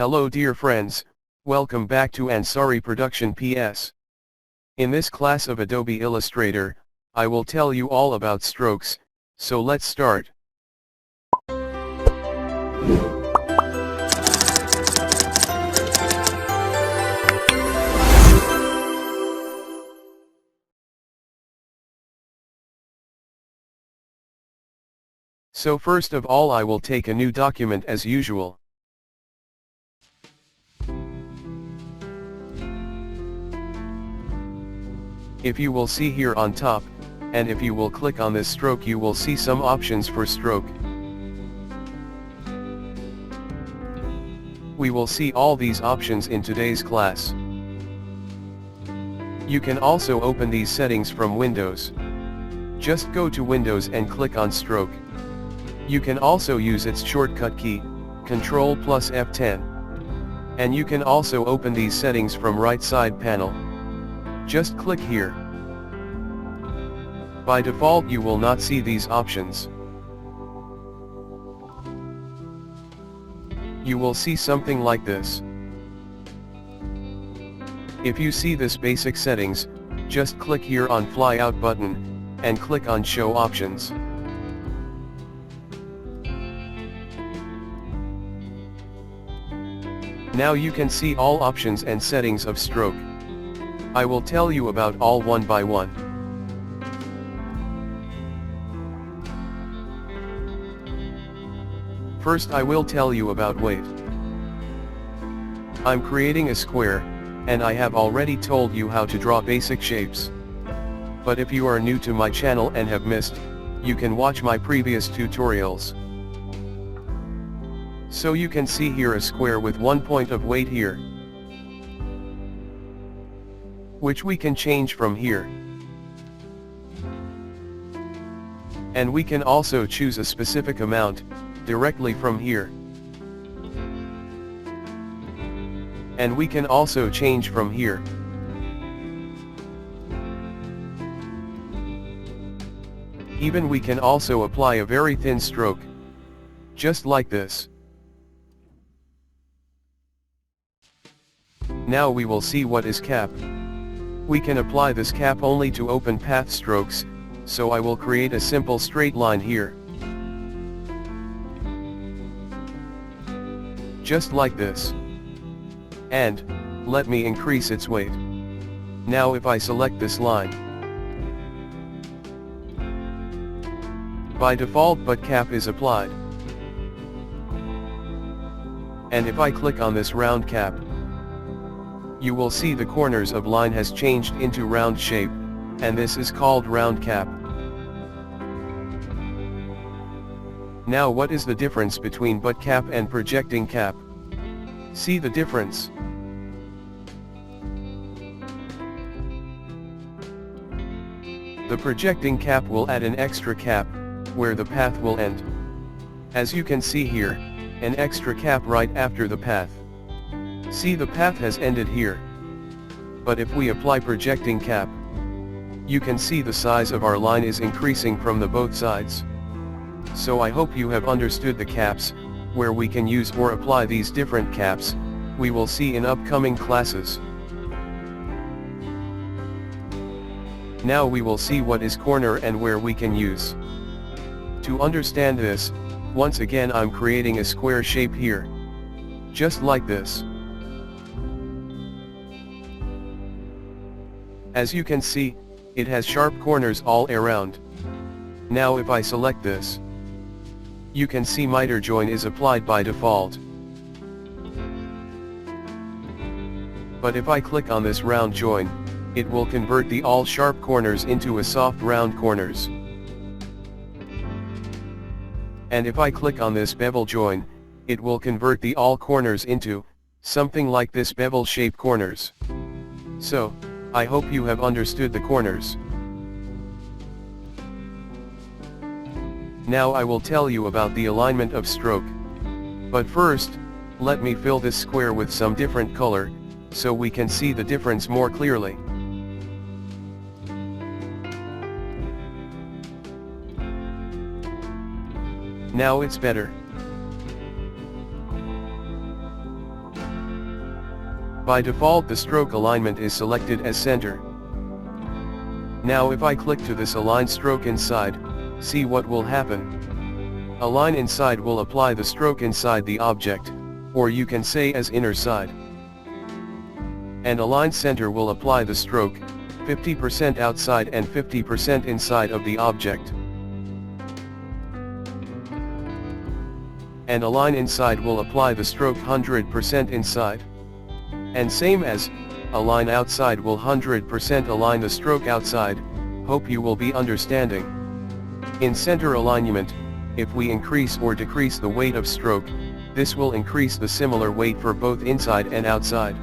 Hello dear friends, welcome back to Ansari Production PS. In this class of Adobe Illustrator, I will tell you all about strokes, so let's start. So first of all I will take a new document as usual. If you will see here on top, and if you will click on this stroke you will see some options for stroke. We will see all these options in today's class. You can also open these settings from Windows. Just go to Windows and click on stroke. You can also use its shortcut key, Ctrl plus F10. And you can also open these settings from right side panel. Just click here. By default you will not see these options. You will see something like this. If you see this basic settings, just click here on Fly Out button, and click on Show Options. Now you can see all options and settings of stroke. I will tell you about all one by one. First I will tell you about weight. I'm creating a square, and I have already told you how to draw basic shapes. But if you are new to my channel and have missed, you can watch my previous tutorials. So you can see here a square with 1 point of weight here, which we can change from here. And we can also choose a specific amount, directly from here. And we can also change from here. Even we can also apply a very thin stroke. Just like this. Now we will see what is cap. We can apply this cap only to open path strokes, so I will create a simple straight line here. Just like this. And, let me increase its weight. Now if I select this line. By default but cap is applied. And if I click on this round cap, you will see the corners of line has changed into round shape, and this is called round cap. Now what is the difference between butt cap and projecting cap? See the difference. The projecting cap will add an extra cap, where the path will end. As you can see here, an extra cap right after the path. See the path has ended here. But if we apply projecting cap, you can see the size of our line is increasing from the both sides. So I hope you have understood the caps, where we can use or apply these different caps, we will see in upcoming classes. Now we will see what is corner and where we can use. To understand this, once again I'm creating a square shape here. Just like this. As you can see, it has sharp corners all around. Now if I select this, you can see miter join is applied by default. But if I click on this round join, it will convert the all sharp corners into a soft round corners. And if I click on this bevel join, it will convert the all corners into something like this bevel shape corners. So, I hope you have understood the corners. Now I will tell you about the alignment of stroke. But first, let me fill this square with some different color, so we can see the difference more clearly. Now it's better. By default the stroke alignment is selected as center. Now if I click to this align stroke inside, see what will happen. Align inside will apply the stroke inside the object, or you can say as inner side. And align center will apply the stroke, 50% outside and 50% inside of the object. And align inside will apply the stroke 100% inside. And same as, align outside will 100% align the stroke outside. Hope you will be understanding. In center alignment, if we increase or decrease the weight of stroke, this will increase the similar weight for both inside and outside.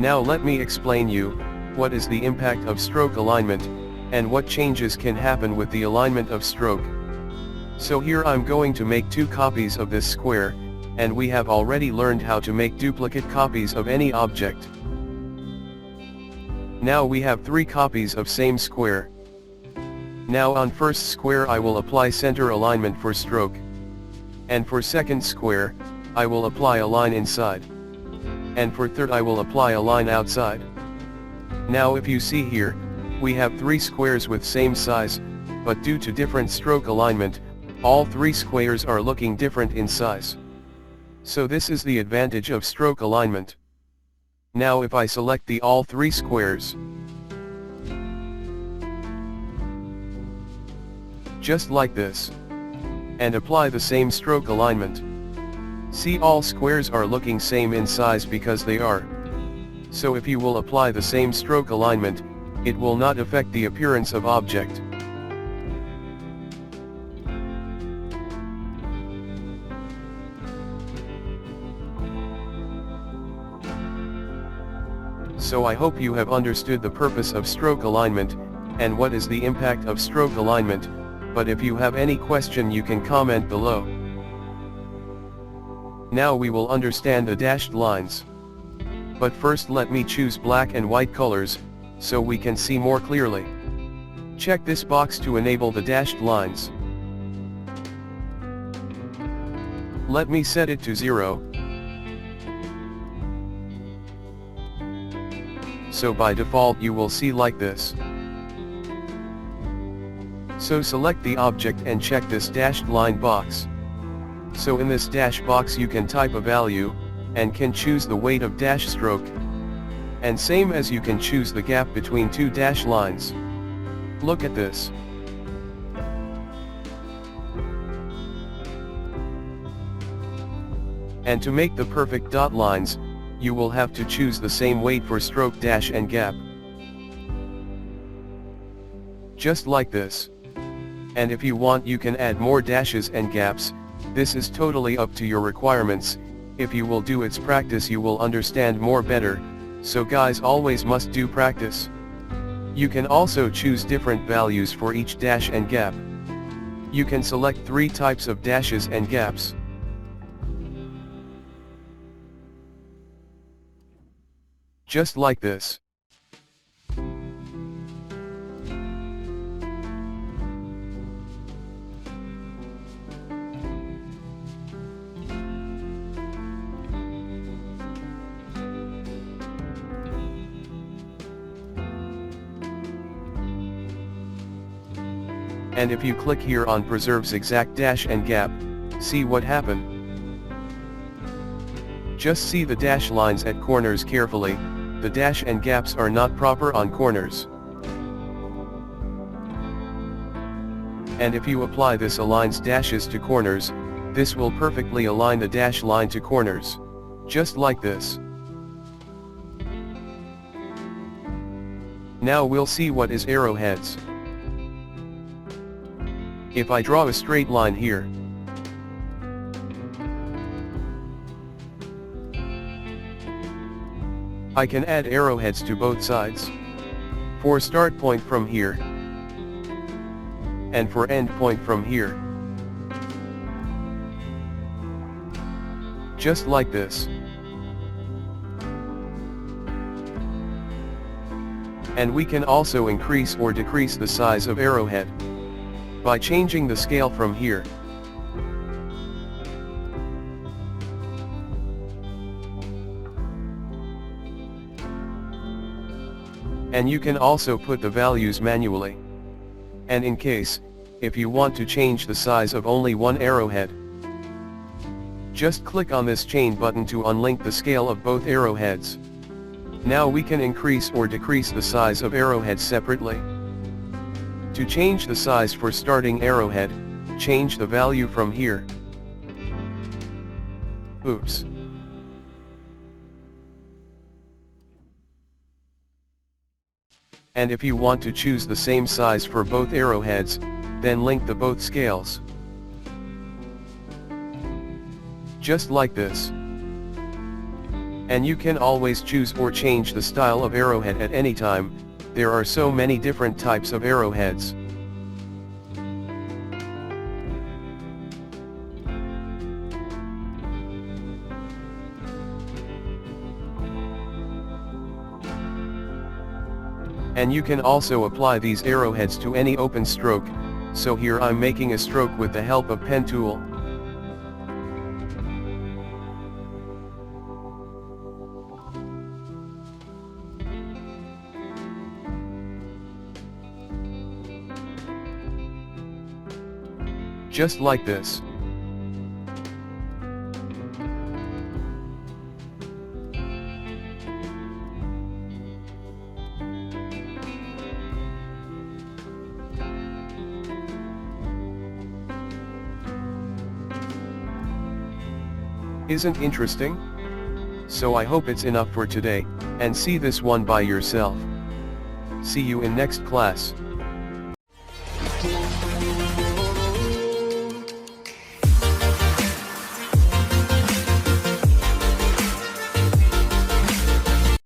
Now let me explain you, what is the impact of stroke alignment, and what changes can happen with the alignment of stroke. So here I'm going to make 2 copies of this square, and we have already learned how to make duplicate copies of any object. Now we have 3 copies of same square. Now on first square I will apply center alignment for stroke. And for second square, I will apply align inside. And for third I will apply align outside. Now if you see here, we have 3 squares with same size, but due to different stroke alignment, all 3 squares are looking different in size. So this is the advantage of stroke alignment. Now if I select the all 3 squares, just like this, and apply the same stroke alignment. See, all squares are looking same in size because they are. So if you will apply the same stroke alignment, it will not affect the appearance of object. So I hope you have understood the purpose of stroke alignment, and what is the impact of stroke alignment, but if you have any question you can comment below. Now we will understand the dashed lines. But first let me choose black and white colors, so we can see more clearly. Check this box to enable the dashed lines. Let me set it to 0. So by default you will see like this. So select the object and check this dashed line box. So in this dash box you can type a value, and can choose the weight of dash stroke. And same as you can choose the gap between 2 dash lines. Look at this. And to make the perfect dot lines, you will have to choose the same weight for stroke dash and gap. Just like this. And if you want you can add more dashes and gaps, this is totally up to your requirements. If you will do its practice you will understand more better, so guys always must do practice. You can also choose different values for each dash and gap. You can select 3 types of dashes and gaps. Just like this. And if you click here on preserves exact dash and gap, see what happened. Just see the dash lines at corners carefully. The dash and gaps are not proper on corners. And if you apply this aligns dashes to corners, this will perfectly align the dash line to corners. Just like this. Now we'll see what is arrowheads. If I draw a straight line here, I can add arrowheads to both sides. For start point from here, and for end point from here. Just like this. And we can also increase or decrease the size of arrowhead by changing the scale from here. And you can also put the values manually. And in case, if you want to change the size of only one arrowhead, just click on this chain button to unlink the scale of both arrowheads. Now we can increase or decrease the size of arrowheads separately. To change the size for starting arrowhead, change the value from here. Oops. And if you want to choose the same size for both arrowheads, then link the both scales. Just like this. And you can always choose or change the style of arrowhead at any time. There are so many different types of arrowheads. And you can also apply these arrowheads to any open stroke, so here I'm making a stroke with the help of pen tool. Just like this. Isn't interesting? So I hope it's enough for today, and see this one by yourself. See you in next class.